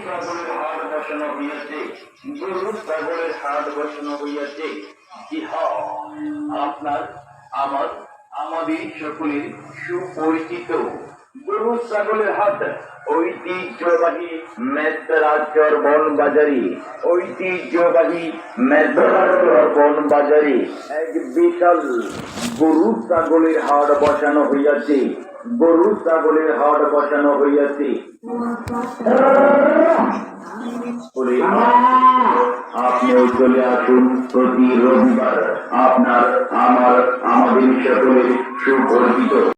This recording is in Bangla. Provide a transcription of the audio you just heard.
ছাগলের হাট বসানো হইয়াছে, গরু ছাগলের হাট বসানো হইয়াছে। জি হ্যাঁ, আপনার আমার আমাদের সকলের সুপরিচিত গরু ছাগলের হাট ঐতিহ্যবাহী মেদরাচর বন বাজারে, ঐতিহ্যবাহী মেদরাচর বন বাজারে এক বিশাল গরু ছাগলের হাট বসানো হইয়াছে, গরু ছাগলের হাট বসানো হইয়াছে। আপনিও চলে আসুন প্রতি রবিবার, আপনার আমার আমাদের সকলের সুপরিচিত